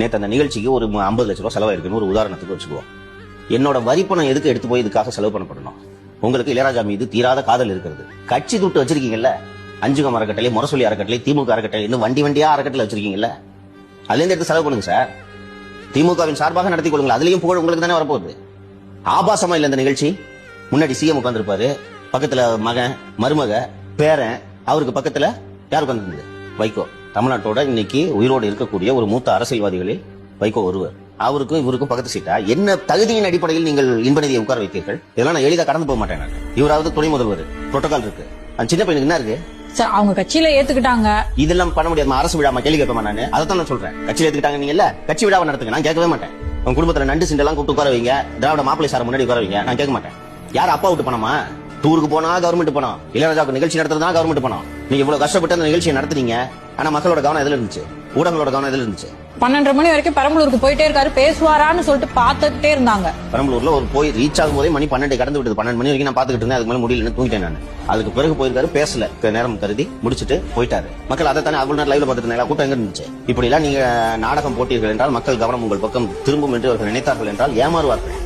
நேற்று அந்த நிகழ்ச்சிக்கு ஒரு 50 லட்ச ரூபாய் செலவாயிருக்குன்னு ஒரு உதாரணத்துக்கு வச்சுக்குவோம். என்னோட வரிப்பணம் எதுக்கு எடுத்து போய் இதுக்காக செலவு பண்ணப்படணும்? உங்களுக்கு இளையராஜா மீது தீராத காதல் இருக்கிறது. கட்சி துட்டு வச்சிருக்கீங்கல்ல, அஞ்சுகம் அறக்கட்டளை, முரசொலி அறக்கட்டளை, திமுக அறக்கட்டளை, இன்னும் வண்டியா அறக்கட்டளை வச்சிருக்கீங்கல்ல, அதுல இருந்து எடுத்து செலவு பண்ணுங்க சார். திமுகவின் சார்பாக நடத்தி கொடுங்க. அதுலயும் புகழ் உங்களுக்கு தானே வரப்போகுது. ஆபாசமா இல்ல இந்த நிகழ்ச்சி. முன்னாடி சிஎம் உட்கார்ந்துருப்பாரு, பக்கத்துல மகன், மருமக, பேரன், அவருக்கு பக்கத்துல யார் உட்கார்ந்து? வைகோ. தமிழ்நாட்டோட இன்னைக்கு உயிரோடு இருக்கக்கூடிய ஒரு மூத்த அரசியல்வாதிகளில் வைகோ ஒருவர். அவருக்கும் இவருக்கும் பக்கத்து சீட்டா என்ன தகுதியின் அடிப்படையில் நீங்கள் இன்பநிதியை உட்கார வைத்தீர்கள்? இதெல்லாம் நான் எளிதா கடந்து போக மாட்டேன். இவராவது துணை முதல்வர், புரோட்டோகால் இருக்கு. அந்த சின்ன பையனுக்கு என்ன இருக்கு சார்? அவங்க கட்சியில ஏத்துக்கிட்டாங்க. இதெல்லாம் பண்ண முடியாது. அரசு விழாமா கேள்வி கேட்பேன் நானு. அதைத்தான் நான் சொல்றேன். கட்சியில ஏத்துக்கிட்டாங்க நீங்க இல்ல, கட்சி விழாவை நடத்துங்க. நான் கேட்கவே மாட்டேன். உங்க குடும்பத்துல நண்டு சிண்டெல்லாம் கூப்பிட்டு உட்கார வைங்க, திராவிட மாப்பிள்ளை சார் முன்னாடி உட்கார வைங்க. நான் கேட்க மாட்டேன். யார் அப்பா விட்டு பணமா? டூருக்கு போனா கவர்மெண்ட் பணம், இளையராஜாவுக்கு நிகழ்ச்சி நடத்துறதா கவர்மெண்ட் பணம். நீங்க இவ்வளவு கஷ்டப்பட்டு அந்த நிகழ்ச்சியை நடத்துறீங்க. ஆனா மக்களோட கவனம் எதுல இருந்துச்சு? ஊடகங்களோட கவனம் எதுல இருந்துச்சு? 12:30 மணி வரைக்கும் பெரம்பலூருக்கு போயிட்டே இருக்காரு, பேசுவாரான்னு சொல்லிட்டு பாத்துக்கிட்டே இருந்தாங்க. பெரம்பலூர்ல ஒரு போய் ரீச் ஆகும் போதே மணி 12 கடந்து விட்டது. 12 மணி வரைக்கும் நான் பாத்துக்கிட்டு இருந்தேன். அதுக்கு மேல முடியலன்னு தூங்கிட்டேன் நான். அதுக்கு பிறகு போயிருக்காரு, பேசல, நேரம் கருதி முடிச்சுட்டு போயிட்டாரு. மக்கள் அதை தானே அவ்வளவு நேரம் லைவ்ல பாத்துட்டு இருந்தாங்க. கூட்டம் எங்க இருந்துச்சு? இப்படி எல்லாம் நீங்க நாடகம் போட்டீர்கள் என்றால் மக்கள் கவனம் உங்கள் பக்கம் திரும்பும் என்று அவர்கள் நினைத்தார்கள் என்றால் ஏமாறுவார்கள்.